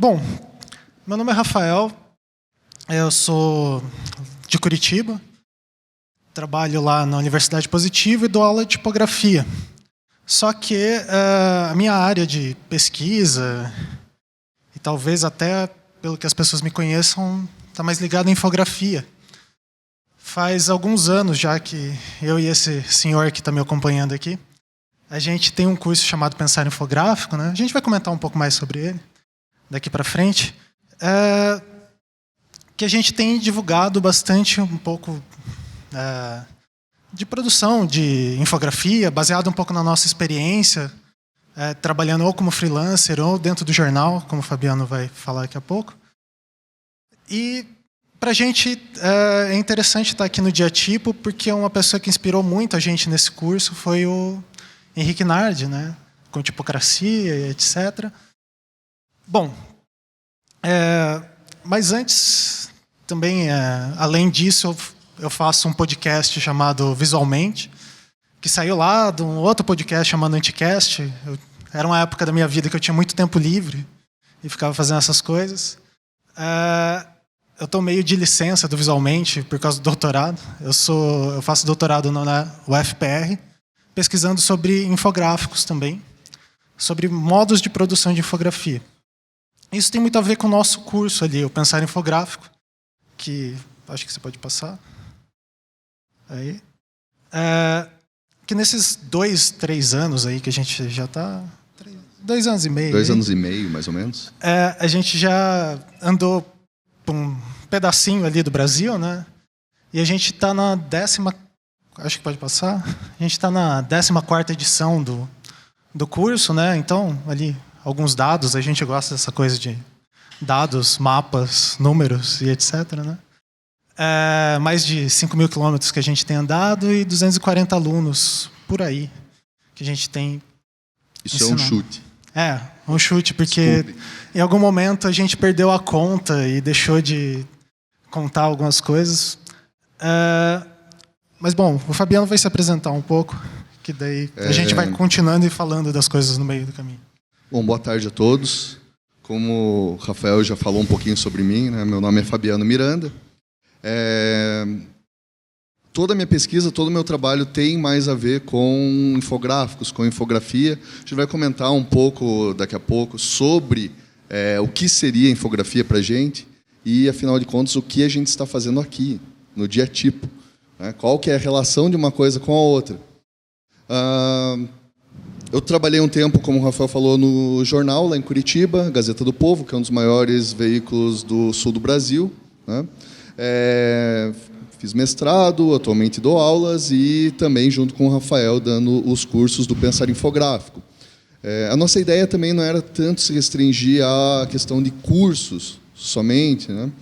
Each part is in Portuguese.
Bom, meu nome é Rafael, eu sou de Curitiba, trabalho lá na Universidade Positivo e dou aula de tipografia. Só que a minha área de pesquisa, e talvez até pelo que as pessoas me conheçam, está mais ligada à infografia. Faz alguns anos já que eu e esse senhor que está me acompanhando aqui, a gente tem um curso chamado Pensar Infográfico, né? A gente vai comentar um pouco mais sobre ele daqui para frente, que a gente tem divulgado bastante um pouco de produção de infografia, baseado um pouco na nossa experiência, trabalhando ou como freelancer ou dentro do jornal, como o Fabiano vai falar daqui a pouco. E para a gente é interessante estar aqui no Diatipo, porque uma pessoa que inspirou muito a gente nesse curso foi o Henrique Nardi, né? Com tipocracia e etc. Bom, mas antes, também, além disso, eu faço um podcast chamado Visualmente, que saiu lá de um outro podcast chamado Anticast. Era uma época da minha vida que eu tinha muito tempo livre e ficava fazendo essas coisas. Eu estou meio de licença do Visualmente por causa do doutorado. Eu faço doutorado na UFPR, pesquisando sobre infográficos também, sobre modos de produção de infografia. Isso tem muito a ver com o nosso curso ali, o Pensar Infográfico, que acho que você pode passar. Aí. Que nesses 2, 3 anos aí que a gente já está... 2 anos e meio. 2 anos e meio, mais ou menos. A gente já andou por um pedacinho ali do Brasil, né? E a gente está na 10ª... Acho que pode passar. A gente está na 14ª edição do curso, né? Então, ali, alguns dados. A gente gosta dessa coisa de dados, mapas, números e etc., né? Mais de 5 mil quilômetros que a gente tem andado e 240 alunos por aí que a gente tem ensinado. É um chute. Um chute, porque Desculpe. Em algum momento a gente perdeu a conta e deixou de contar algumas coisas. Mas, bom, o Fabiano vai se apresentar um pouco, que daí a gente vai continuando e falando das coisas no meio do caminho. Bom, boa tarde a todos. Como o Rafael já falou um pouquinho sobre mim, né? Meu nome é Fabiano Miranda. Toda a minha pesquisa, todo o meu trabalho tem mais a ver com infográficos, com infografia. A gente vai comentar um pouco daqui a pouco sobre o que seria infografia para a gente e, afinal de contas, o que a gente está fazendo aqui, no Diatipo, né? Qual que é a relação de uma coisa com a outra. Eu trabalhei um tempo, como o Rafael falou, no jornal, lá em Curitiba, Gazeta do Povo, que é um dos maiores veículos do sul do Brasil, né? Fiz mestrado, atualmente dou aulas e também, junto com o Rafael, dando os cursos do Pensar Infográfico. A nossa ideia também não era tanto se restringir à questão de cursos somente, né?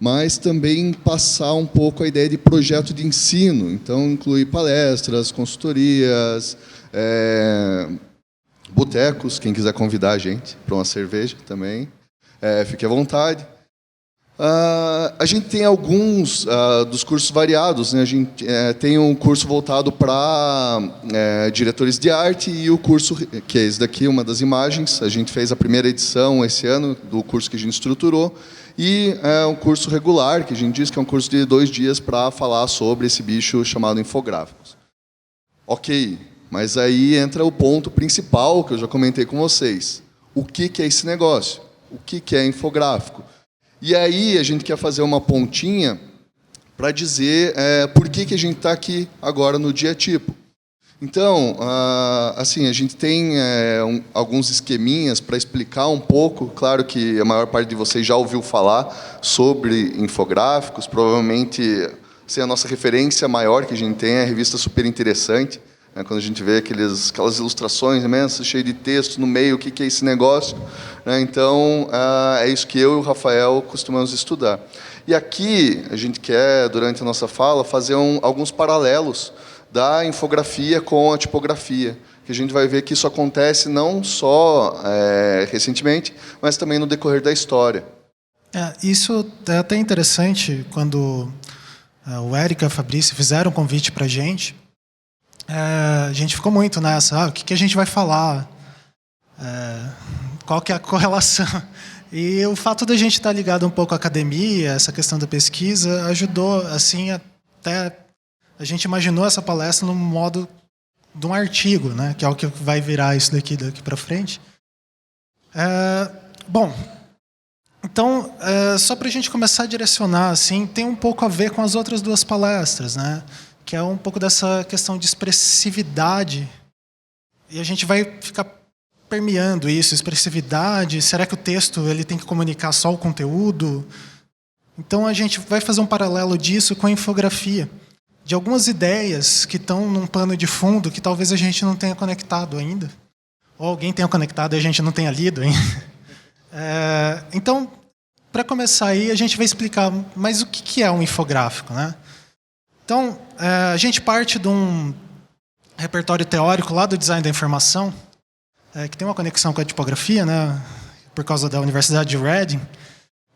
Mas também passar um pouco a ideia de projeto de ensino. Então, incluir palestras, consultorias, botecos, quem quiser convidar a gente para uma cerveja também, fique à vontade. A gente tem alguns dos cursos variados, né? A gente tem um curso voltado para diretores de arte e o curso, que é esse daqui, uma das imagens. A gente fez a primeira edição esse ano do curso que a gente estruturou e um curso regular, que a gente diz que é um curso de 2 dias para falar sobre esse bicho chamado infográficos. Ok, mas aí entra o ponto principal que eu já comentei com vocês. O que é esse negócio? O que é infográfico? E aí a gente quer fazer uma pontinha para dizer por que a gente está aqui agora no Diatipo. Então, assim, a gente tem alguns esqueminhas para explicar um pouco. Claro que a maior parte de vocês já ouviu falar sobre infográficos. Provavelmente, assim, a nossa referência maior que a gente tem é a revista Super Interessante, né, quando a gente vê aquelas ilustrações imensas, cheias de texto no meio, o que é esse negócio, né? Então, é isso que eu e o Rafael costumamos estudar. E aqui, a gente quer, durante a nossa fala, fazer alguns paralelos da infografia com a tipografia, que a gente vai ver que isso acontece não só recentemente, mas também no decorrer da história. Isso é até interessante, quando o Érica e a Fabrício fizeram um convite para a gente ficou muito nessa, o que a gente vai falar, qual que é a correlação E o fato da gente estar ligado um pouco à academia, essa questão da pesquisa, ajudou, assim, até a gente imaginou essa palestra no modo de um artigo, né? Que é o que vai virar isso daqui para frente. Bom, então, só para a gente começar a direcionar, assim, tem um pouco a ver com as outras duas palestras, né? Que é um pouco dessa questão de expressividade. E a gente vai ficar permeando isso, expressividade. Será que o texto ele tem que comunicar só o conteúdo? Então, a gente vai fazer um paralelo disso com a infografia. De algumas ideias que estão num pano de fundo que talvez a gente não tenha conectado ainda. Ou alguém tenha conectado e a gente não tenha lido ainda. Então, para começar aí, a gente vai explicar, mas o que é um infográfico, né? Então, a gente parte de um repertório teórico lá do design da informação, que tem uma conexão com a tipografia, né? Por causa da Universidade de Reading.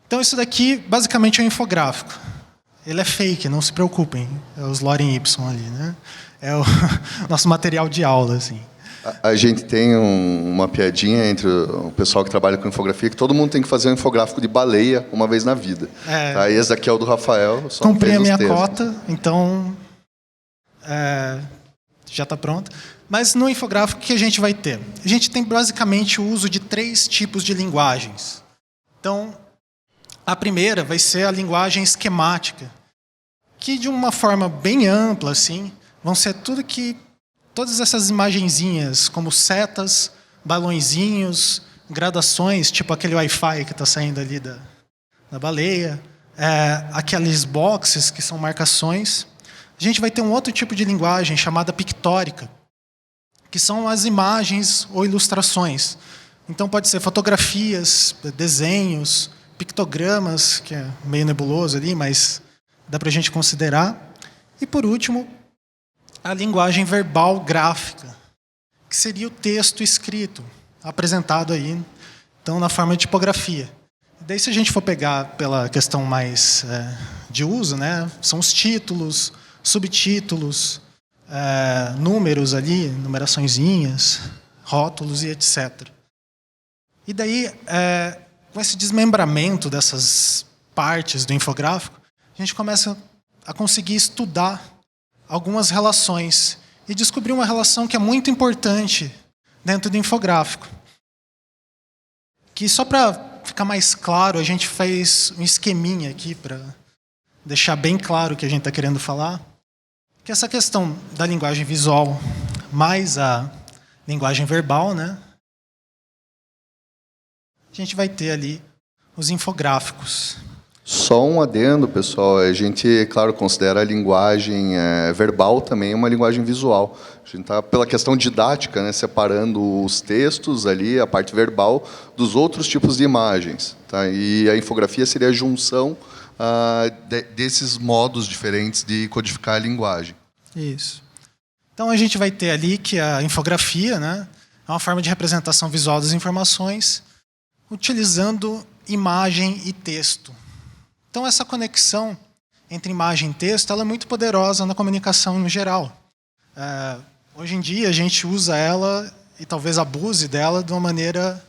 Então, isso daqui, basicamente, é um infográfico. Ele é fake, não se preocupem. É os Lorem Ipsum ali, né? É o nosso material de aula, assim. A gente tem uma piadinha entre o pessoal que trabalha com infografia, que todo mundo tem que fazer um infográfico de baleia uma vez na vida. Tá? Esse aqui é o do Rafael. Só cumpri a minha textos. cota, então já está pronto. Mas no infográfico, o que a gente vai ter? A gente tem basicamente o uso de 3 tipos de linguagens. Então, a primeira vai ser a linguagem esquemática, que de uma forma bem ampla, assim, vão ser todas essas imagenzinhas, como setas, balõezinhos, gradações, tipo aquele Wi-Fi que está saindo ali da baleia, aqueles boxes que são marcações. A gente vai ter um outro tipo de linguagem chamada pictórica, que são as imagens ou ilustrações. Então pode ser fotografias, desenhos, pictogramas, que é meio nebuloso ali, mas dá para a gente considerar. E por último, a linguagem verbal gráfica, que seria o texto escrito, apresentado aí, então, na forma de tipografia. Daí, se a gente for pegar pela questão mais de uso, né, são os títulos, subtítulos, números ali, numeraçõezinhas, rótulos e etc. E daí, com esse desmembramento dessas partes do infográfico, a gente começa a conseguir estudar algumas relações e descobrir uma relação que é muito importante dentro do infográfico. Que só para ficar mais claro, a gente fez um esqueminha aqui para deixar bem claro o que a gente está querendo falar. Que essa questão da linguagem visual mais a linguagem verbal, né? A gente vai ter ali os infográficos. Só um adendo, pessoal. A gente, claro, considera a linguagem verbal também uma linguagem visual. A gente está, pela questão didática, né, separando os textos ali, a parte verbal, dos outros tipos de imagens. Tá? E a infografia seria a junção desses modos diferentes de codificar a linguagem. Isso. Então, a gente vai ter ali que a infografia, né, é uma forma de representação visual das informações, utilizando imagem e texto. Então, essa conexão entre imagem e texto ela é muito poderosa na comunicação no geral. Hoje em dia, a gente usa ela e talvez abuse dela de uma maneira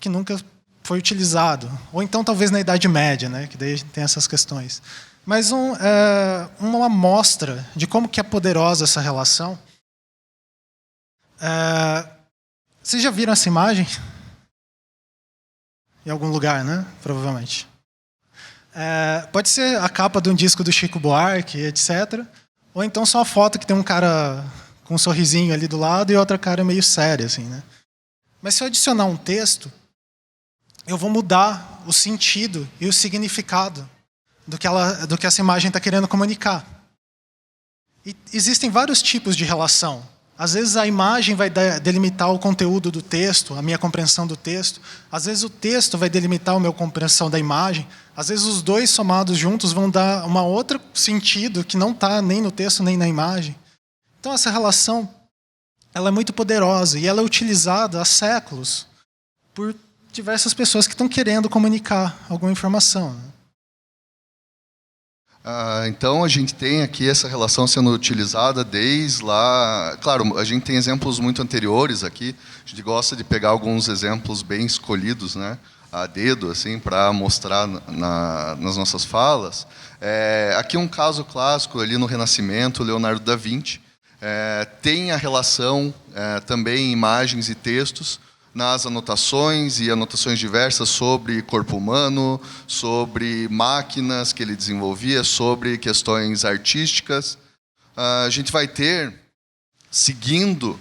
que nunca foi utilizado. Ou então, talvez na Idade Média, né, que daí tem essas questões. Mas uma amostra de como que é poderosa essa relação. Vocês já viram essa imagem? Em algum lugar, né? Provavelmente. Pode ser a capa de um disco do Chico Buarque, etc. Ou então só uma foto que tem um cara com um sorrisinho ali do lado e outra cara meio séria, assim, né? Mas se eu adicionar um texto, eu vou mudar o sentido e o significado do que essa imagem está querendo comunicar. E existem vários tipos de relação. Às vezes a imagem vai delimitar o conteúdo do texto, a minha compreensão do texto. Às vezes o texto vai delimitar a minha compreensão da imagem. Às vezes os dois somados juntos vão dar um outro sentido que não está nem no texto nem na imagem. Então essa relação ela é muito poderosa e ela é utilizada há séculos por diversas pessoas que estão querendo comunicar alguma informação. Então, a gente tem aqui essa relação sendo utilizada desde lá... Claro, a gente tem exemplos muito anteriores aqui. A gente gosta de pegar alguns exemplos bem escolhidos, né, a dedo, assim, para mostrar nas nossas falas. Aqui um caso clássico, ali no Renascimento, Leonardo da Vinci. Tem a relação também imagens e textos nas anotações e anotações diversas sobre corpo humano, sobre máquinas que ele desenvolvia, sobre questões artísticas. A gente vai ter, seguindo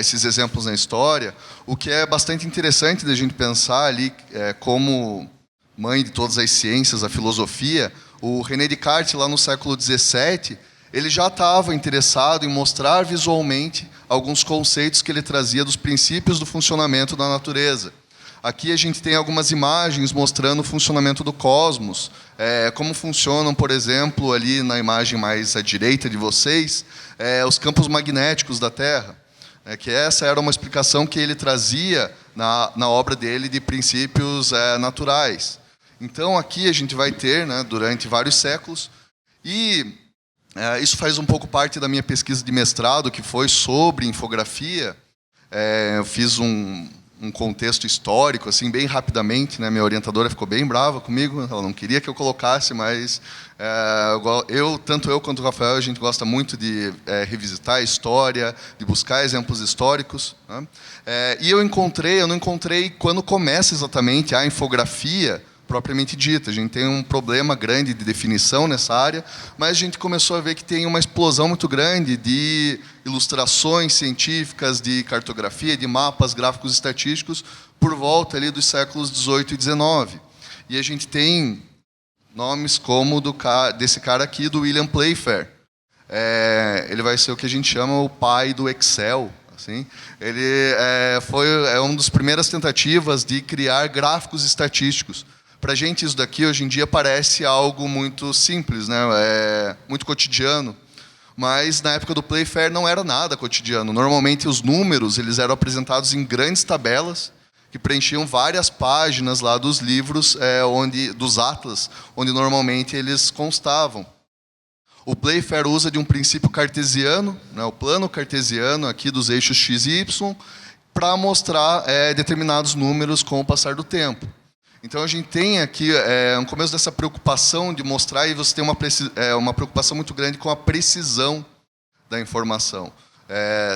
esses exemplos na história, o que é bastante interessante da gente pensar ali como mãe de todas as ciências, a filosofia. O René Descartes, lá no século XVII, ele já estava interessado em mostrar visualmente alguns conceitos que ele trazia dos princípios do funcionamento da natureza. Aqui a gente tem algumas imagens mostrando o funcionamento do cosmos, como funcionam, por exemplo, ali na imagem mais à direita de vocês, os campos magnéticos da Terra. Que essa era uma explicação que ele trazia na obra dele de princípios naturais. Então, aqui a gente vai ter, né, durante vários séculos, e isso faz um pouco parte da minha pesquisa de mestrado, que foi sobre infografia. Eu fiz um contexto histórico, assim, bem rapidamente, né? Minha orientadora ficou bem brava comigo, ela não queria que eu colocasse, mas tanto eu quanto o Rafael, a gente gosta muito de revisitar a história, de buscar exemplos históricos, né? E eu não encontrei quando começa exatamente a infografia propriamente dita. A gente tem um problema grande de definição nessa área, mas a gente começou a ver que tem uma explosão muito grande de ilustrações científicas, de cartografia, de mapas, gráficos estatísticos, por volta ali dos séculos XVIII e XIX. E a gente tem nomes como desse cara aqui, do William Playfair. Ele vai ser o que a gente chama o pai do Excel. Assim. Ele foi uma das primeiras tentativas de criar gráficos estatísticos. Para a gente, isso daqui, hoje em dia, parece algo muito simples, né? Muito cotidiano. Mas, na época do Playfair, não era nada cotidiano. Normalmente, os números eles eram apresentados em grandes tabelas, que preenchiam várias páginas lá dos livros, dos atlas, onde normalmente eles constavam. O Playfair usa de um princípio cartesiano, né, o plano cartesiano aqui dos eixos x e y, para mostrar determinados números com o passar do tempo. Então, a gente tem aqui no começo dessa preocupação de mostrar, e você tem uma preocupação muito grande com a precisão da informação.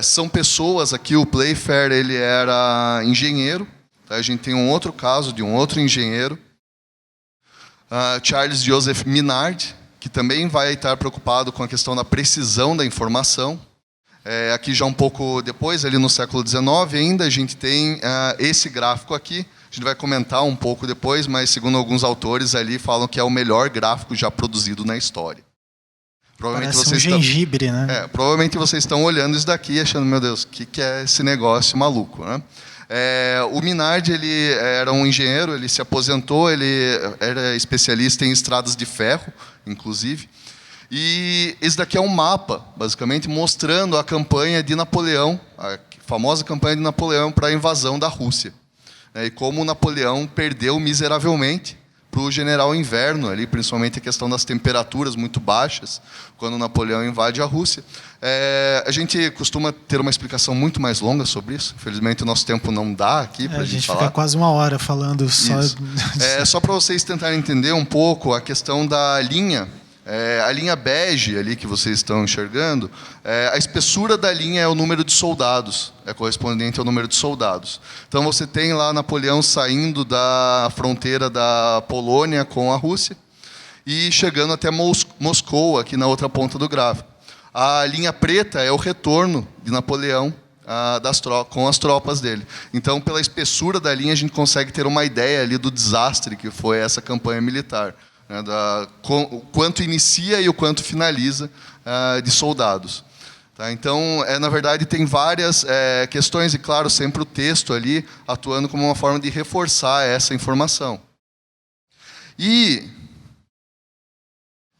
São pessoas aqui, o Playfair ele era engenheiro, tá? A gente tem um outro caso de um outro engenheiro, Charles Joseph Minard, que também vai estar preocupado com a questão da precisão da informação. Aqui já um pouco depois, ali no século XIX ainda, a gente tem esse gráfico aqui. A gente vai comentar um pouco depois, mas segundo alguns autores ali, falam que é o melhor gráfico já produzido na história. Parece um gengibre, né? Provavelmente vocês estão olhando isso daqui e achando, meu Deus, o que é esse negócio maluco, né? O Minard ele era um engenheiro, ele se aposentou, ele era especialista em estradas de ferro, inclusive. E esse daqui é um mapa, basicamente, mostrando a campanha de Napoleão, a famosa campanha de Napoleão para a invasão da Rússia. E como Napoleão perdeu miseravelmente para o general Inverno, ali, principalmente a questão das temperaturas muito baixas, quando Napoleão invade a Rússia. A gente costuma ter uma explicação muito mais longa sobre isso. Infelizmente, o nosso tempo não dá aqui para a gente falar. Fica quase uma hora falando só... Só para vocês tentarem entender um pouco a questão da linha. A linha bege ali que vocês estão enxergando, a espessura da linha é o número de soldados, é correspondente ao número de soldados. Então você tem lá Napoleão saindo da fronteira da Polônia com a Rússia e chegando até Moscou, aqui na outra ponta do gráfico. A linha preta é o retorno de Napoleão com as tropas dele. Então, pela espessura da linha, a gente consegue ter uma ideia ali do desastre que foi essa campanha militar. O quanto inicia e o quanto finaliza de soldados. Tá? Então, na verdade, tem várias questões, e claro, sempre o texto ali atuando como uma forma de reforçar essa informação. E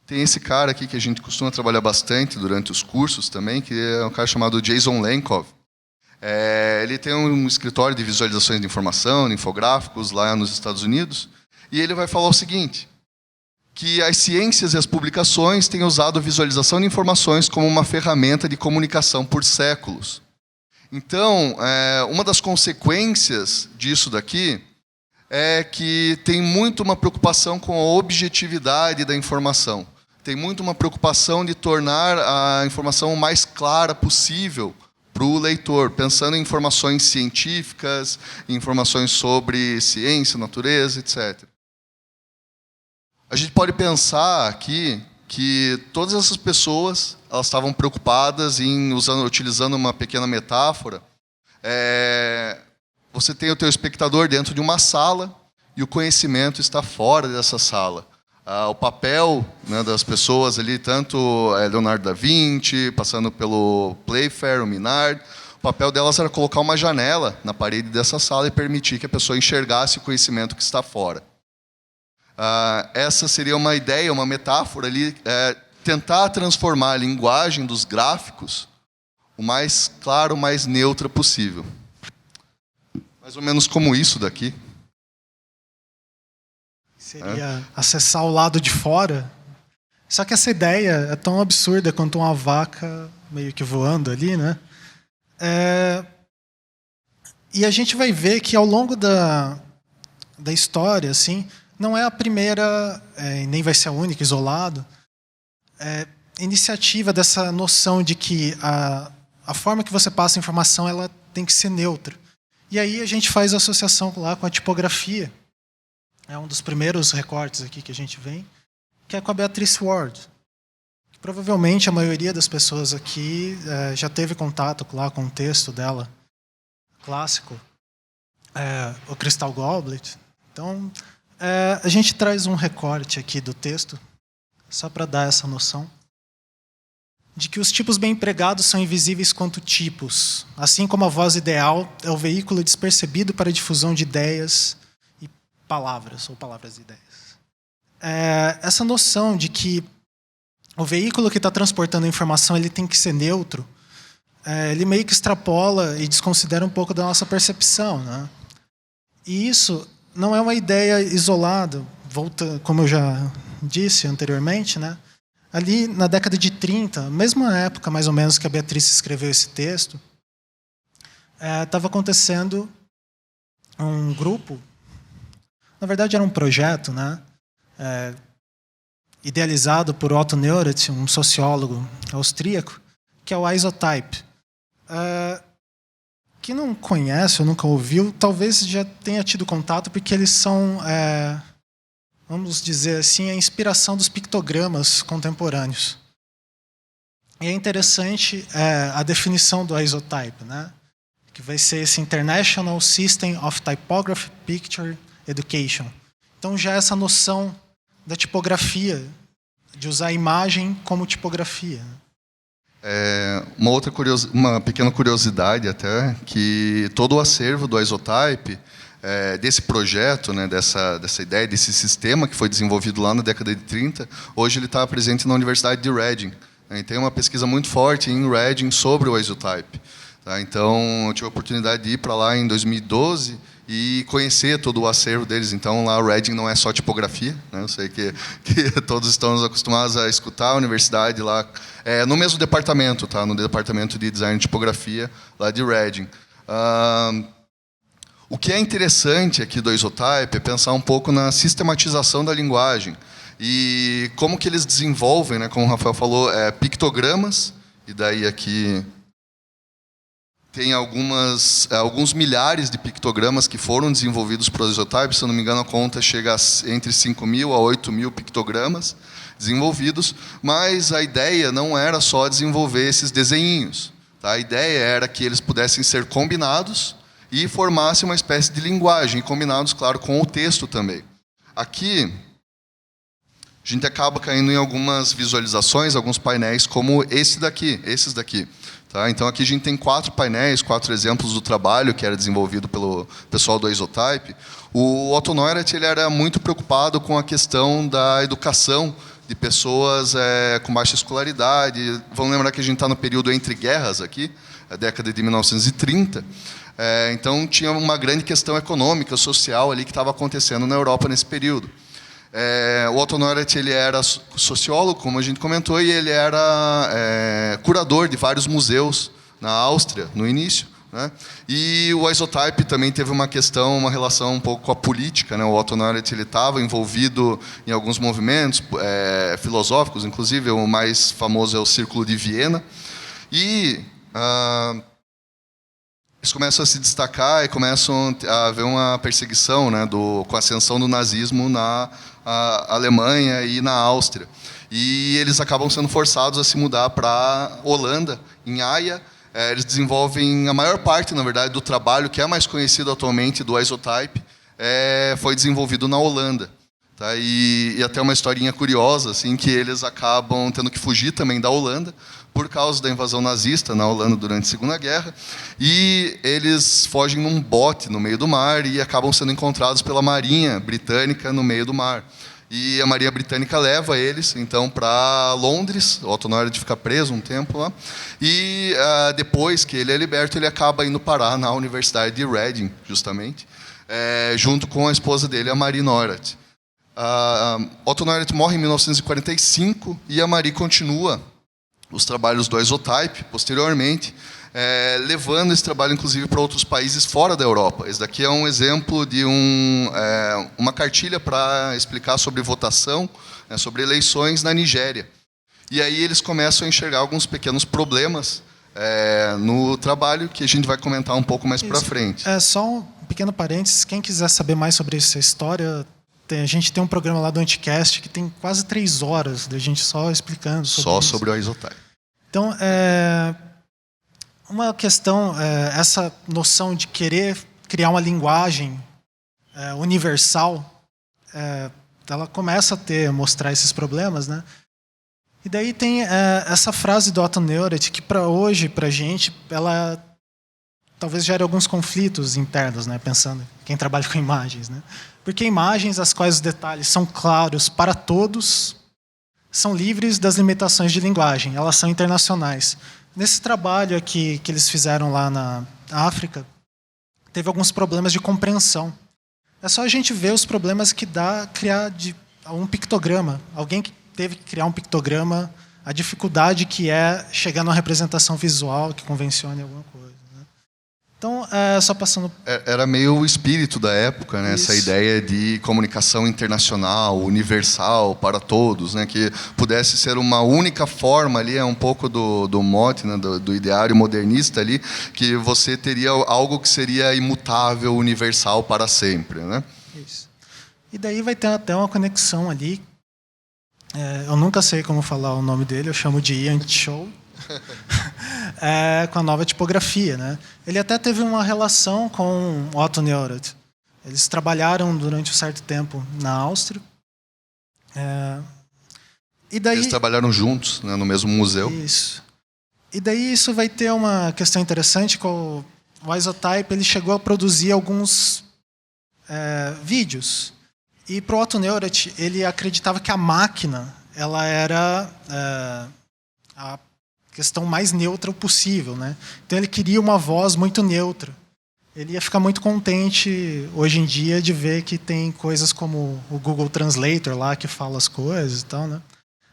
tem esse cara aqui que a gente costuma trabalhar bastante durante os cursos também, que é um cara chamado Jason Lenkov. Ele tem um escritório de visualizações de informação, de infográficos lá nos Estados Unidos, e ele vai falar o seguinte, que as ciências e as publicações têm usado a visualização de informações como uma ferramenta de comunicação por séculos. Então, uma das consequências disso daqui é que tem muito uma preocupação com a objetividade da informação. Tem muito uma preocupação de tornar a informação o mais clara possível para o leitor, pensando em informações científicas, informações sobre ciência, natureza, etc. A gente pode pensar aqui que todas essas pessoas elas estavam preocupadas em utilizando uma pequena metáfora. Você tem o teu espectador dentro de uma sala e o conhecimento está fora dessa sala. O papel, né, das pessoas ali, tanto Leonardo da Vinci, passando pelo Playfair, o Minard, o papel delas era colocar uma janela na parede dessa sala e permitir que a pessoa enxergasse o conhecimento que está fora. Essa seria uma ideia, uma metáfora ali, tentar transformar a linguagem dos gráficos o mais claro, o mais neutra possível. Mais ou menos como isso daqui. Seria acessar o lado de fora. Só que essa ideia é tão absurda quanto uma vaca meio que voando ali, né? E a gente vai ver que ao longo da história, assim, não é a primeira, nem vai ser a única, isolado, iniciativa dessa noção de que a forma que você passa a informação ela tem que ser neutra. E aí a gente faz a associação lá com a tipografia. É um dos primeiros recortes aqui que a gente vê, que é com a Beatrice Ward. Provavelmente a maioria das pessoas aqui já teve contato lá com o texto dela, clássico, o Crystal Goblet. Então, a gente traz um recorte aqui do texto, só para dar essa noção, de que os tipos bem empregados são invisíveis quanto tipos, assim como a voz ideal é o veículo despercebido para a difusão de ideias e palavras, ou palavras e ideias. Essa noção de que o veículo que está transportando a informação ele tem que ser neutro, ele meio que extrapola e desconsidera um pouco da nossa percepção, né? E isso não é uma ideia isolada, como eu já disse anteriormente, né? Ali na década de 30, mesma época mais ou menos que a Beatrice escreveu esse texto, estava acontecendo um grupo, na verdade era um projeto, né? Idealizado por Otto Neurath, um sociólogo austríaco, que é o Isotype. Quem não conhece ou nunca ouviu, talvez já tenha tido contato, porque eles são, vamos dizer assim, a inspiração dos pictogramas contemporâneos. E é interessante a definição do Isotype, né? Que vai ser esse International System of Typography Picture Education. Então já essa noção da tipografia, de usar a imagem como tipografia. Uma pequena curiosidade até, que todo o acervo do Isotype, desse projeto, né, dessa ideia, desse sistema que foi desenvolvido lá na década de 30, hoje ele está presente na Universidade de Reading. E tem uma pesquisa muito forte em Reading sobre o Isotype. Tá? Então, eu tive a oportunidade de ir para lá em 2012 e conhecer todo o acervo deles. Então, lá o Reading não é só tipografia, né? Eu sei que todos estamos acostumados a escutar a universidade lá, no mesmo departamento, tá? No departamento de design e tipografia lá de Reading. O que é interessante aqui do Isotype é pensar um pouco na sistematização da linguagem e como que eles desenvolvem, né? Como o Rafael falou, pictogramas, e daí aqui tem alguns milhares de pictogramas que foram desenvolvidos para o Isotype. Se eu não me engano, a conta chega a entre 5.000 a 8.000 pictogramas desenvolvidos, mas a ideia não era só desenvolver esses desenhinhos. Tá? A ideia era que eles pudessem ser combinados e formassem uma espécie de linguagem, combinados, claro, com o texto também. Aqui, a gente acaba caindo em algumas visualizações, alguns painéis, como esses daqui. Tá? Então, aqui a gente tem 4 painéis, 4 exemplos do trabalho que era desenvolvido pelo pessoal do Isotype. O Otto Neurath ele era muito preocupado com a questão da educação de pessoas com baixa escolaridade. Vamos lembrar que a gente está no período entre guerras aqui, a década de 1930. Então, tinha uma grande questão econômica, social ali que estava acontecendo na Europa nesse período. O Otto Neurath, ele era sociólogo, como a gente comentou, e ele era curador de vários museus na Áustria, no início, né? E o Isotype também teve uma relação um pouco com a política, né? O Otto Neurath, ele estava envolvido em alguns movimentos filosóficos, inclusive o mais famoso é o Círculo de Viena. E eles começam a se destacar e começam a haver uma perseguição, né, com a ascensão do nazismo na Alemanha e na Áustria. E eles acabam sendo forçados a se mudar para a Holanda, em Haia. Eles desenvolvem a maior parte, na verdade, do trabalho que é mais conhecido atualmente do Isotype, foi desenvolvido na Holanda. Tá? E até uma historinha curiosa, assim, que eles acabam tendo que fugir também da Holanda por causa da invasão nazista na Holanda durante a Segunda Guerra, e eles fogem num bote no meio do mar e acabam sendo encontrados pela Marinha Britânica no meio do mar. E a Marinha Britânica leva eles, então, para Londres. O Otto Neurath fica preso um tempo lá. E depois que ele é liberto, ele acaba indo parar na Universidade de Reading, justamente, junto com a esposa dele, a Marie Neurath. Otto Neurath morre em 1945 e a Marie continua os trabalhos do Isotype, posteriormente, levando esse trabalho, inclusive, para outros países fora da Europa. Esse daqui é um exemplo de uma cartilha para explicar sobre votação, sobre eleições na Nigéria. E aí eles começam a enxergar alguns pequenos problemas no trabalho, que a gente vai comentar um pouco mais para frente. Só um pequeno parênteses, quem quiser saber mais sobre essa história, a gente tem um programa lá do Anticast que tem quase 3 horas da gente só explicando sobre só isso. Sobre o Isotype. Então, uma questão, essa noção de querer criar uma linguagem universal, ela começa a mostrar esses problemas, né? E daí tem essa frase do Otto Neurath que hoje, para a gente, ela talvez gere alguns conflitos internos, né? Pensando quem trabalha com imagens, né? Porque imagens, as quais os detalhes são claros para todos, são livres das limitações de linguagem, elas são internacionais. Nesse trabalho aqui que eles fizeram lá na África, teve alguns problemas de compreensão. É só a gente ver os problemas que dá criar um pictograma. Alguém que teve que criar um pictograma, a dificuldade que é chegar numa representação visual que convencione alguma coisa. Então, só passando... Era meio o espírito da época, né? Essa ideia de comunicação internacional, universal, para todos, né? Que pudesse ser uma única forma ali, um pouco do mote, né? do ideário modernista ali, que você teria algo que seria imutável, universal para sempre, né? Isso. E daí vai ter até uma conexão ali. Eu nunca sei como falar o nome dele, eu chamo de Ian Chow. Com a nova tipografia, né? Ele até teve uma relação com Otto Neurath. Eles trabalharam durante um certo tempo na Áustria. E daí, eles trabalharam juntos, né, no mesmo museu. Isso. E daí isso vai ter uma questão interessante com o Isotype. Ele chegou a produzir alguns vídeos. E para o Otto Neurath, ele acreditava que a máquina ela era a questão mais neutra possível, né? Então ele queria uma voz muito neutra. Ele ia ficar muito contente hoje em dia de ver que tem coisas como o Google Translator lá que fala as coisas e tal, né?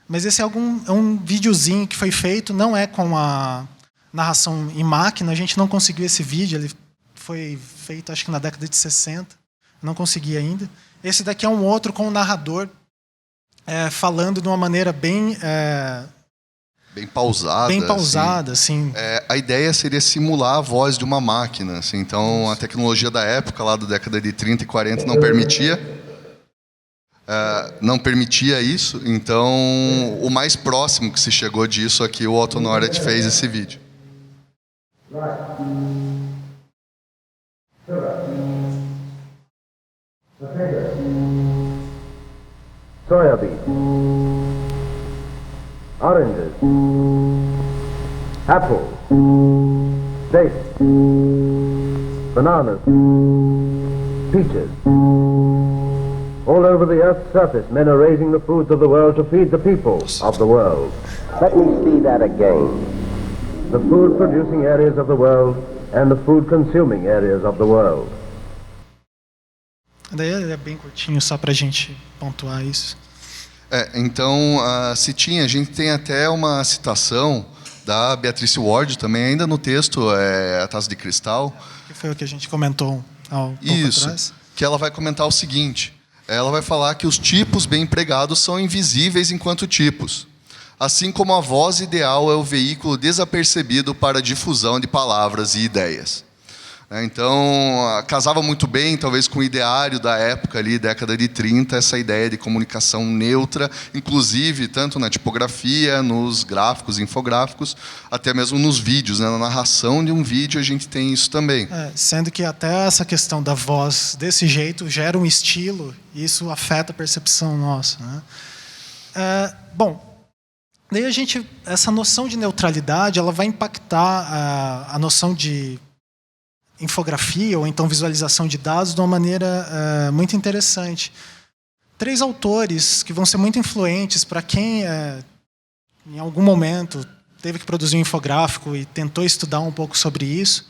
Mas esse é um videozinho que foi feito, não é com a narração em máquina, a gente não conseguiu esse vídeo, ele foi feito acho que na década de 60, não consegui ainda. Esse daqui é um outro com o narrador falando de uma maneira bem pausada. Bem pausada, assim. A ideia seria simular a voz de uma máquina. Assim. Então, a tecnologia da época, lá da década de 30 e 40, não permitia isso. Então, o mais próximo que se chegou disso aqui, o Otto Neurath fez esse vídeo. Soya bean, oranges, apples, dates, bananas, peaches. All over the earth's surface, men are raising the foods of the world to feed the people of the world. Let me see that again. The food-producing areas of the world and the food-consuming areas of the world. Daí é bem curtinho, só para a gente pontuar isso. Então, a gente tem até uma citação da Beatrice Ward também, ainda no texto, A Taça de Cristal. Que foi o que a gente comentou há um pouco atrás. Que ela vai comentar o seguinte, ela vai falar que os tipos bem empregados são invisíveis enquanto tipos, assim como a voz ideal é o veículo desapercebido para a difusão de palavras e ideias. Então, casava muito bem, talvez, com o ideário da época, ali, década de 30, essa ideia de comunicação neutra, inclusive, tanto na tipografia, nos gráficos, infográficos, até mesmo nos vídeos, né? Na narração de um vídeo a gente tem isso também. Sendo que até essa questão da voz desse jeito gera um estilo, e isso afeta a percepção nossa, né? Bom, daí essa noção de neutralidade, ela vai impactar a noção de infografia ou então visualização de dados de uma maneira muito interessante. 3 autores que vão ser muito influentes para quem em algum momento teve que produzir um infográfico e tentou estudar um pouco sobre isso,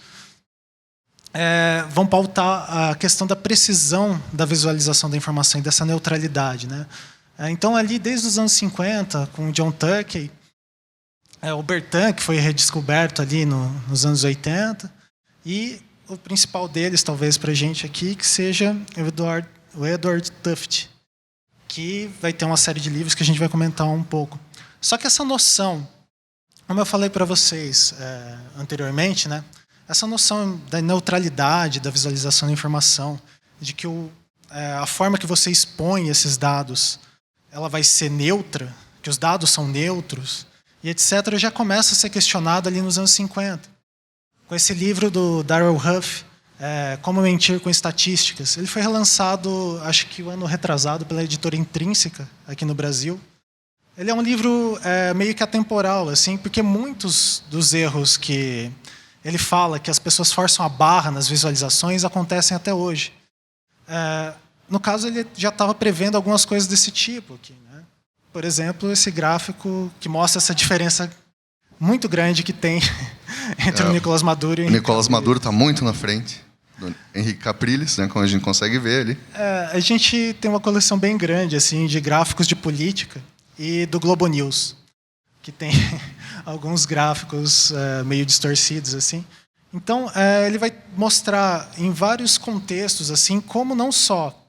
vão pautar a questão da precisão da visualização da informação e dessa neutralidade, né? Então, ali desde os anos 50, com o John Tukey, o Bertin, que foi redescoberto ali nos anos 80, e o principal deles, talvez, para a gente aqui, que seja o Edward Tufte, que vai ter uma série de livros que a gente vai comentar um pouco. Só que essa noção, como eu falei para vocês anteriormente, né, essa noção da neutralidade, da visualização da informação, de que a forma que você expõe esses dados, ela vai ser neutra, que os dados são neutros, e etc., já começa a ser questionado ali nos anos 50. Com esse livro do Darrell Huff, Como Mentir com Estatísticas. Ele foi relançado, acho que o ano retrasado, pela editora Intrínseca, aqui no Brasil. Ele é um livro meio que atemporal, assim, porque muitos dos erros que ele fala, que as pessoas forçam a barra nas visualizações, acontecem até hoje. No caso, ele já estava prevendo algumas coisas desse tipo aqui, né? Por exemplo, esse gráfico que mostra essa diferença muito grande que tem entre o Nicolás Maduro e o Nicolás Maduro está muito na frente do Henrique Capriles, né, como a gente consegue ver ali. A gente tem uma coleção bem grande assim, de gráficos de política e do Globo News, que tem alguns gráficos meio distorcidos, assim. Então, ele vai mostrar em vários contextos assim, como não só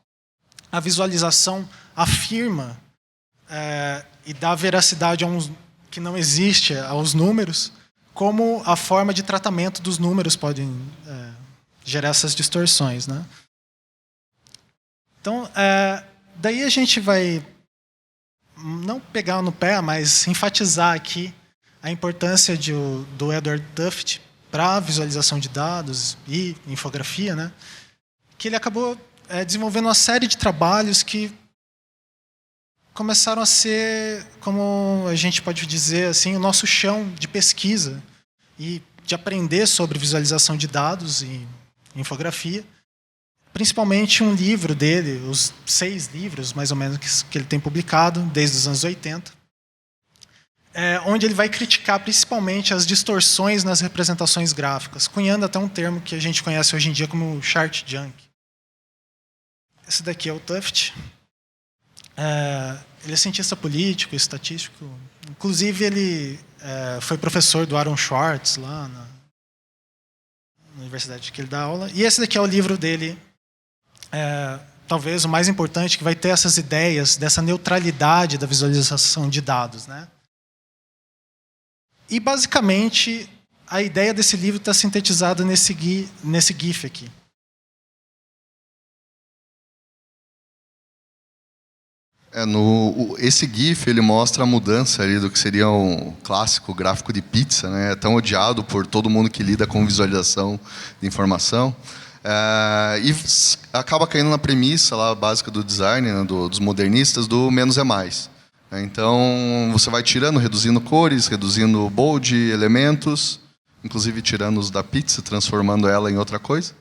a visualização afirma e dá veracidade que não existe aos números, como a forma de tratamento dos números pode gerar essas distorções, né? Então, daí a gente vai não pegar no pé, mas enfatizar aqui a importância do Edward Tufte para a visualização de dados e infografia, né? Que ele acabou desenvolvendo uma série de trabalhos que começaram a ser, como a gente pode dizer assim, o nosso chão de pesquisa e de aprender sobre visualização de dados e infografia. Principalmente um livro dele, os 6 livros, mais ou menos, que ele tem publicado desde os anos 80, onde ele vai criticar principalmente as distorções nas representações gráficas, cunhando até um termo que a gente conhece hoje em dia como chart junk. Esse daqui é o Tufte. Ele é cientista político, estatístico. Inclusive, ele foi professor do Aaron Swartz, lá na universidade que ele dá aula. E esse daqui é o livro dele, talvez o mais importante, que vai ter essas ideias dessa neutralidade da visualização de dados, né? E, basicamente, a ideia desse livro está sintetizada nesse GIF aqui. Esse GIF ele mostra a mudança ali do que seria um clássico gráfico de pizza, né? É tão odiado por todo mundo que lida com visualização de informação. E acaba caindo na premissa lá, básica do design, né, dos modernistas, do menos é mais. Então, você vai tirando, reduzindo cores, reduzindo bold, elementos, inclusive tirando os da pizza, transformando ela em outra coisa.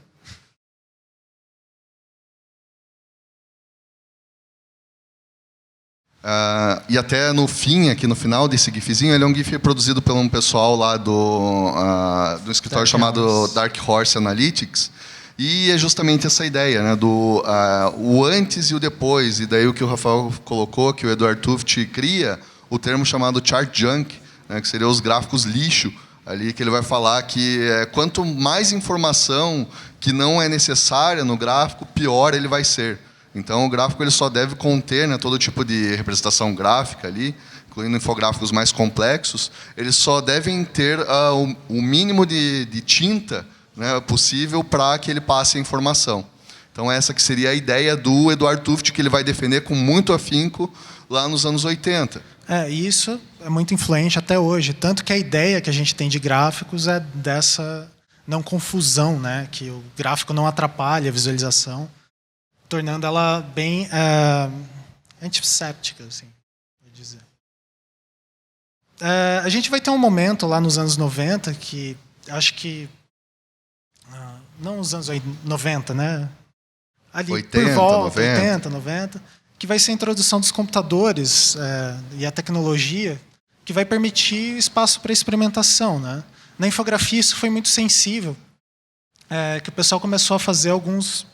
E até no fim, aqui no final desse GIFzinho, ele é um GIF produzido por um pessoal lá do escritório chamado Dark Horse Analytics, E é justamente essa ideia, né, do o antes e o depois. E daí o que o Rafael colocou, que o Edward Tufte cria o termo chamado chart junk, né, que seria os gráficos lixo, ali que ele vai falar que quanto mais informação que não é necessária no gráfico, pior ele vai ser. Então, o gráfico ele só deve conter, né, todo tipo de representação gráfica ali, incluindo infográficos mais complexos, eles só devem ter o mínimo de tinta, né, possível para que ele passe a informação. Então, essa que seria a ideia do Edward Tufte, que ele vai defender com muito afinco lá nos anos 80. E isso é muito influente até hoje. Tanto que a ideia que a gente tem de gráficos é dessa não confusão, né, que o gráfico não atrapalha a visualização, tornando ela bem antisséptica, assim, vou dizer. A gente vai ter um momento lá nos anos 90 que acho que não os anos 90, né? Ali 80, por volta, 90. 80, 90, que vai ser a introdução dos computadores e a tecnologia que vai permitir espaço para experimentação, né? Na infografia isso foi muito sensível, que o pessoal começou a fazer alguns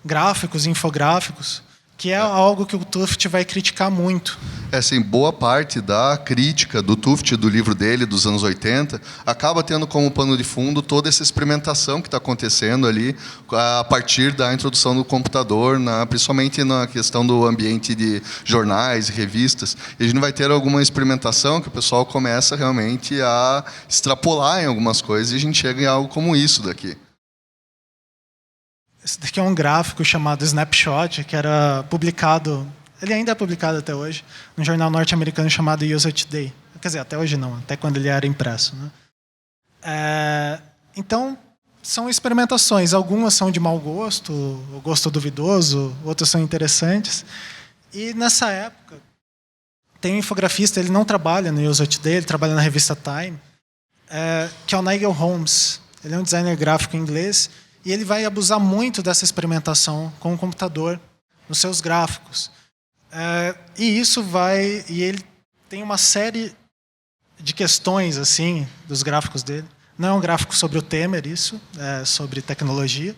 gráficos e infográficos, que é algo que o Tufte vai criticar muito. Assim, boa parte da crítica do Tufte, do livro dele, dos anos 80, acaba tendo como pano de fundo toda essa experimentação que está acontecendo ali a partir da introdução do computador, principalmente na questão do ambiente de jornais e revistas. E a gente vai ter alguma experimentação que o pessoal começa realmente a extrapolar em algumas coisas e a gente chega em algo como isso daqui. Esse daqui é um gráfico chamado Snapshot, que era publicado, ele ainda é publicado até hoje, num jornal norte-americano chamado USA Today. Quer dizer, até hoje não, até quando ele era impresso, né? Então, são experimentações. Algumas são de mau gosto, ou gosto duvidoso, outras são interessantes. E, nessa época, tem um infografista, ele não trabalha no USA Today, ele trabalha na revista Time, que é o Nigel Holmes. Ele é um designer gráfico inglês, e ele vai abusar muito dessa experimentação com o computador nos seus gráficos. E ele tem uma série de questões assim dos gráficos dele. Não é um gráfico sobre o Temer, isso, é sobre tecnologia.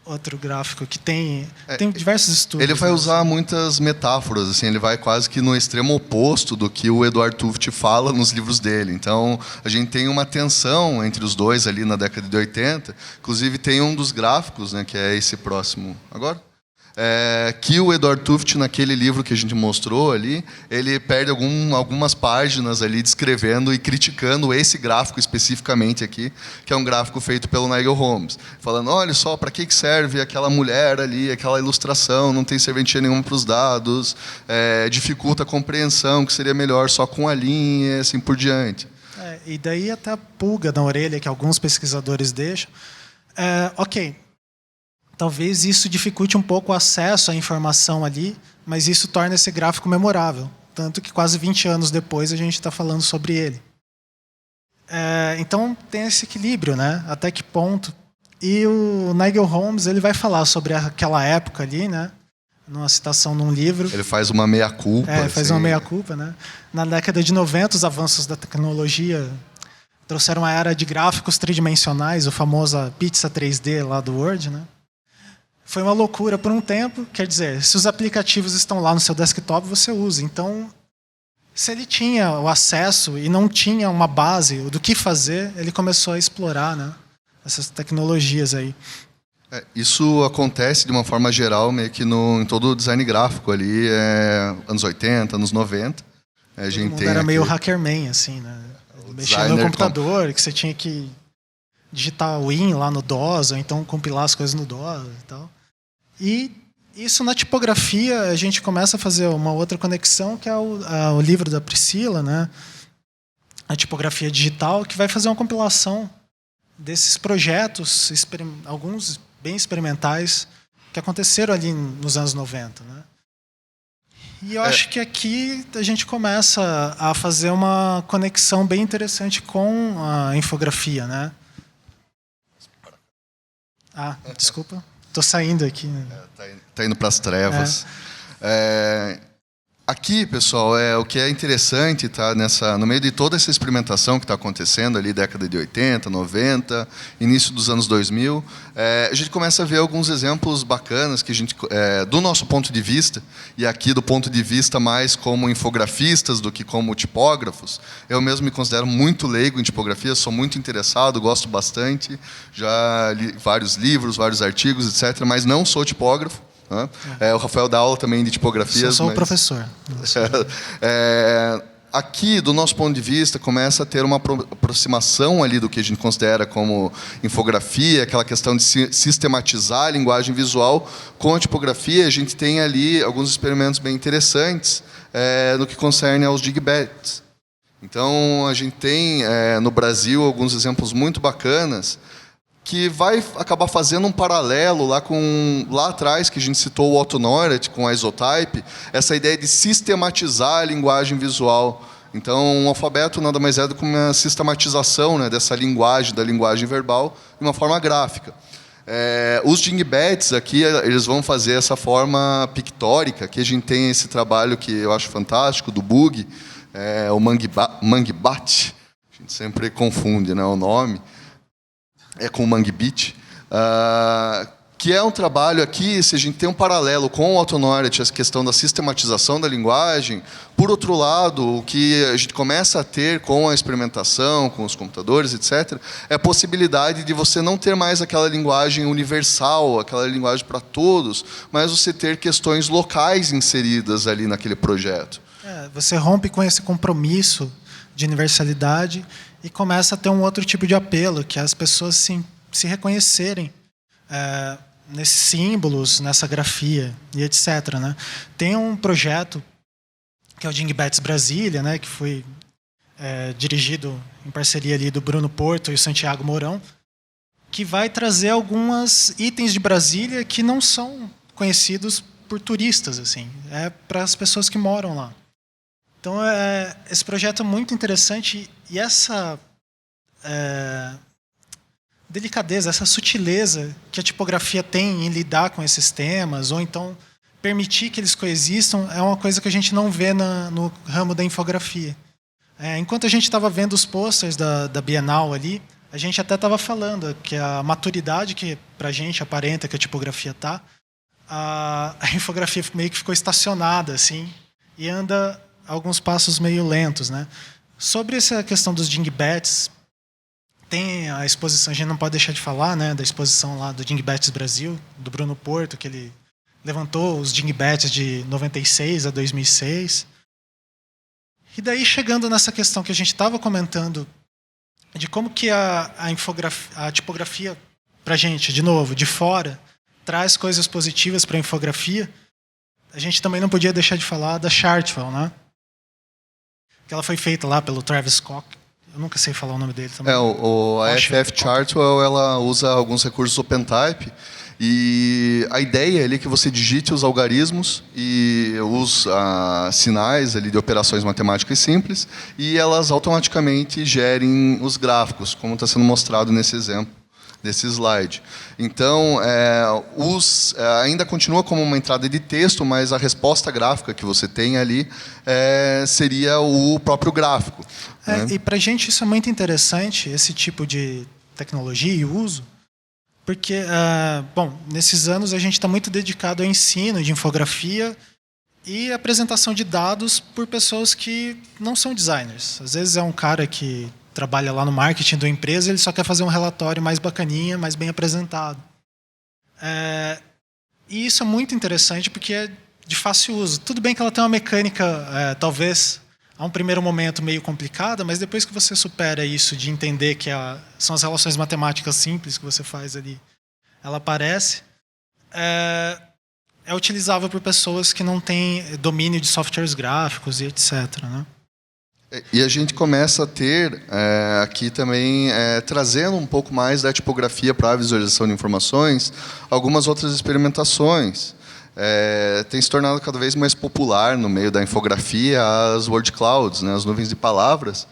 Outro gráfico que tem diversos estudos. Ele vai usar muitas metáforas, assim, ele vai quase que no extremo oposto do que o Edward Tufte fala nos livros dele. Então, a gente tem uma tensão entre os dois ali na década de 80. Inclusive, tem um dos gráficos, né, que é esse próximo agora, que o Edward Tufte, naquele livro que a gente mostrou ali, ele perde algumas páginas ali descrevendo e criticando esse gráfico especificamente aqui, que é um gráfico feito pelo Nigel Holmes, falando, olha só, para que serve aquela mulher ali, aquela ilustração, não tem serventia nenhuma para os dados, dificulta a compreensão, que seria melhor só com a linha e assim por diante. E daí até a pulga na orelha que alguns pesquisadores deixam. Ok, talvez isso dificulte um pouco o acesso à informação ali, mas isso torna esse gráfico memorável. Tanto que quase 20 anos depois a gente está falando sobre ele. Então tem esse equilíbrio, né? Até que ponto. E o Nigel Holmes ele vai falar sobre aquela época ali, né? Numa citação num livro. Ele faz uma meia-culpa. Faz uma meia-culpa, né? Na década de 90, os avanços da tecnologia trouxeram a era de gráficos tridimensionais, o famoso pizza 3D lá do Word, né? Foi uma loucura por um tempo, quer dizer, se os aplicativos estão lá no seu desktop, você usa. Então, se ele tinha o acesso e não tinha uma base do que fazer, ele começou a explorar, né, essas tecnologias aí. Isso acontece de uma forma geral, meio que em todo o design gráfico ali, anos 80, anos 90. A gente todo mundo era meio hackerman, assim, né? Mexendo no computador, que você tinha que digitar o Win lá no DOS, ou então compilar as coisas no DOS e tal. E isso na tipografia, a gente começa a fazer uma outra conexão, que é o livro da Priscila, né? A tipografia digital, que vai fazer uma compilação desses projetos, alguns bem experimentais, que aconteceram ali nos anos 90. Né? E eu acho que aqui a gente começa a fazer uma conexão bem interessante com a infografia. Né? Desculpa. Estou saindo aqui. Tá indo para as trevas. Aqui, pessoal, o que é interessante, tá, no meio de toda essa experimentação que está acontecendo ali, década de 80, 90, início dos anos 2000, a gente começa a ver alguns exemplos bacanas que a gente, do nosso ponto de vista, e aqui do ponto de vista mais como infografistas do que como tipógrafos. Eu mesmo me considero muito leigo em tipografia, sou muito interessado, gosto bastante, já li vários livros, vários artigos, etc., mas não sou tipógrafo. O Rafael dá aula também de tipografia. Eu sou o professor. Aqui, do nosso ponto de vista, começa a ter uma aproximação ali do que a gente considera como infografia, aquela questão de sistematizar a linguagem visual com a tipografia. A gente tem ali alguns experimentos bem interessantes no que concerne aos Digbats. Então, a gente tem no Brasil alguns exemplos muito bacanas que vai acabar fazendo um paralelo lá atrás, que a gente citou o Otto Neurath com a Isotype, essa ideia de sistematizar a linguagem visual. Então, um alfabeto nada mais é do que uma sistematização, né, dessa linguagem, da linguagem verbal, de uma forma gráfica. Os Dingbats aqui, eles vão fazer essa forma pictórica, que a gente tem esse trabalho que eu acho fantástico, do Bug, o Mangbat, a gente sempre confunde, né, o nome, com o Mangbit, que é um trabalho aqui, se a gente tem um paralelo com o Otto Neurath, essa questão da sistematização da linguagem. Por outro lado, o que a gente começa a ter com a experimentação, com os computadores, etc., é a possibilidade de você não ter mais aquela linguagem universal, aquela linguagem para todos, mas você ter questões locais inseridas ali naquele projeto. Você rompe com esse compromisso de universalidade e começa a ter um outro tipo de apelo, que é as pessoas se reconhecerem nesses símbolos, nessa grafia e etc. Né? Tem um projeto que é o Dingbats Brasília, né, que foi dirigido em parceria ali do Bruno Porto e o Santiago Mourão, que vai trazer alguns itens de Brasília que não são conhecidos por turistas, assim, para as pessoas que moram lá. Então, esse projeto é muito interessante e essa delicadeza, essa sutileza que a tipografia tem em lidar com esses temas, ou então permitir que eles coexistam, é uma coisa que a gente não vê no ramo da infografia. Enquanto a gente estava vendo os posters da Bienal ali, a gente até estava falando que a maturidade que para a gente aparenta que a tipografia está, a infografia meio que ficou estacionada assim, e anda alguns passos meio lentos, né? Sobre essa questão dos Dingbats, tem a exposição, a gente não pode deixar de falar, né, da exposição lá do Dingbats Brasil, do Bruno Porto, que ele levantou os Dingbats de 96 a 2006. E daí, chegando nessa questão que a gente estava comentando, de como que a tipografia, para a gente, de novo, de fora, traz coisas positivas para a infografia, a gente também não podia deixar de falar da Chartwell, né? Que ela foi feita lá pelo Travis Cock. Eu nunca sei falar o nome dele também. A FF Chartwell, ela usa alguns recursos OpenType, e a ideia ali é que você digite os algarismos e os sinais ali de operações matemáticas simples, e elas automaticamente gerem os gráficos, como está sendo mostrado nesse exemplo, desse slide. Então, ainda continua como uma entrada de texto, mas a resposta gráfica que você tem ali seria o próprio gráfico. Né? E para a gente isso é muito interessante, esse tipo de tecnologia e uso, porque, nesses anos a gente está muito dedicado ao ensino de infografia e apresentação de dados por pessoas que não são designers. Às vezes é um cara que trabalha lá no marketing da empresa, ele só quer fazer um relatório mais bacaninha, mais bem apresentado. E isso é muito interessante porque é de fácil uso. Tudo bem que ela tem uma mecânica, talvez, a um primeiro momento meio complicada, mas depois que você supera isso de entender que são as relações matemáticas simples que você faz ali, ela aparece, é utilizável por pessoas que não têm domínio de softwares gráficos e etc. Né? E a gente começa a ter aqui também, trazendo um pouco mais da tipografia para a visualização de informações, algumas outras experimentações. Tem se tornado cada vez mais popular no meio da infografia as word clouds, né, as nuvens de palavras,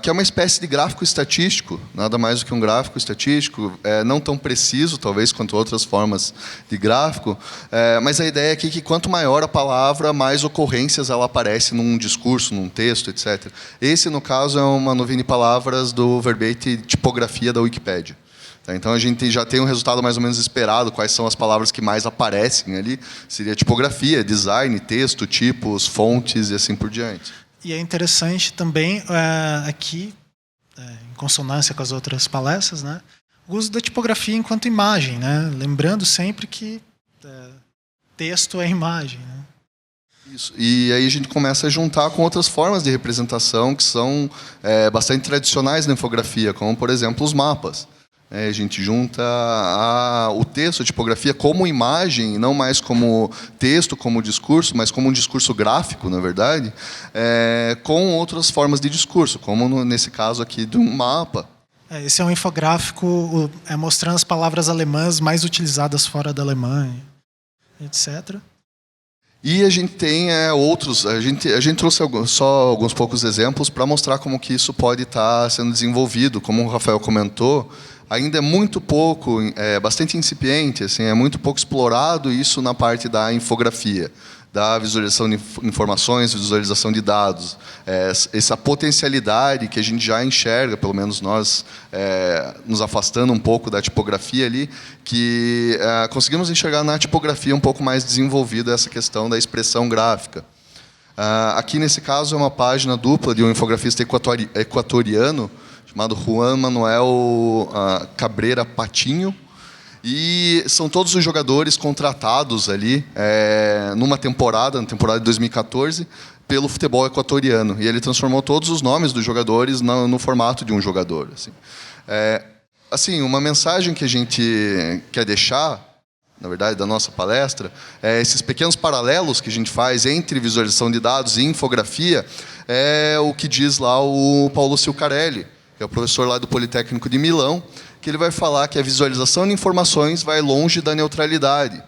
que é uma espécie de gráfico estatístico, nada mais do que um gráfico estatístico, não tão preciso, talvez, quanto outras formas de gráfico, mas a ideia aqui é que quanto maior a palavra, mais ocorrências ela aparece num discurso, num texto, etc. Esse, no caso, é uma nuvem de palavras do verbete tipografia da Wikipédia. Então, a gente já tem um resultado mais ou menos esperado, quais são as palavras que mais aparecem ali. Seria tipografia, design, texto, tipos, fontes e assim por diante. E é interessante também, aqui, em consonância com as outras palestras, né, o uso da tipografia enquanto imagem, né, lembrando sempre que texto é imagem. Né. Isso. E aí a gente começa a juntar com outras formas de representação que são bastante tradicionais na infografia, como, por exemplo, os mapas. A gente junta o texto, a tipografia, como imagem, não mais como texto, como discurso, mas como um discurso gráfico, na verdade, com outras formas de discurso, como nesse caso aqui de um mapa. Esse é um infográfico mostrando as palavras alemãs mais utilizadas fora da Alemanha, etc. E a gente tem outros, a gente trouxe só alguns poucos exemplos para mostrar como que isso pode estar sendo desenvolvido, como o Rafael comentou. Ainda é muito pouco, bastante incipiente, assim, é muito pouco explorado isso na parte da infografia, da visualização de informações, visualização de dados. Essa potencialidade que a gente já enxerga, pelo menos nós, nos afastando um pouco da tipografia ali, que conseguimos enxergar na tipografia um pouco mais desenvolvida essa questão da expressão gráfica. Aqui, nesse caso, é uma página dupla de um infografista equatoriano, chamado Juan Manuel Cabrera Patinho, e são todos os jogadores contratados ali na temporada de 2014, pelo futebol equatoriano. E ele transformou todos os nomes dos jogadores no formato de um jogador. Assim, uma mensagem que a gente quer deixar, na verdade, da nossa palestra, esses pequenos paralelos que a gente faz entre visualização de dados e infografia, é o que diz lá o Paulo Cilcarelli, que é o professor lá do Politécnico de Milão, que ele vai falar que a visualização de informações vai longe da neutralidade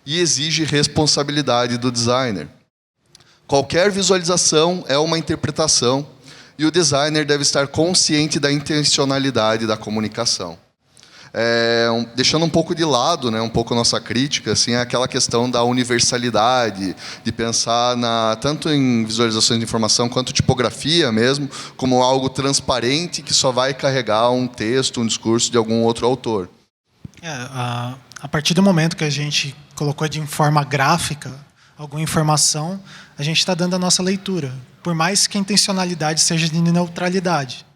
e exige responsabilidade do designer. Qualquer visualização é uma interpretação e o designer deve estar consciente da intencionalidade da comunicação. Deixando um pouco de lado, né, um pouco a nossa crítica, assim, é aquela questão da universalidade, de pensar tanto em visualizações de informação quanto tipografia mesmo, como algo transparente que só vai carregar um texto, um discurso de algum outro autor. A partir do momento que a gente colocou de forma gráfica alguma informação, a gente está dando a nossa leitura, por mais que a intencionalidade seja de neutralidade.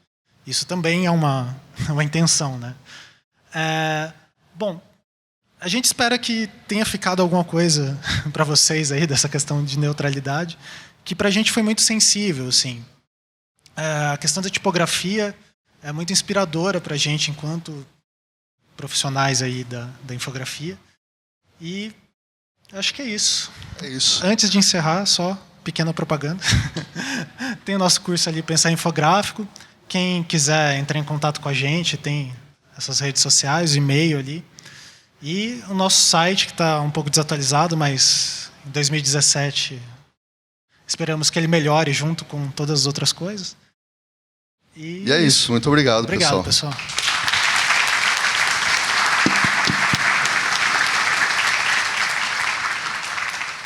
Isso também é uma intenção, né? Bom, a gente espera que tenha ficado alguma coisa para vocês aí dessa questão de neutralidade, que para a gente foi muito sensível, assim. A questão da tipografia é muito inspiradora para a gente enquanto profissionais aí da infografia. E acho que é isso. É isso. Antes de encerrar, só pequena propaganda. Tem o nosso curso ali, Pensar Infográfico. Quem quiser entrar em contato com a gente, tem essas redes sociais, e-mail ali. E o nosso site, que está um pouco desatualizado, mas em 2017 esperamos que ele melhore junto com todas as outras coisas. E é isso. Muito obrigado, pessoal. Obrigado, pessoal.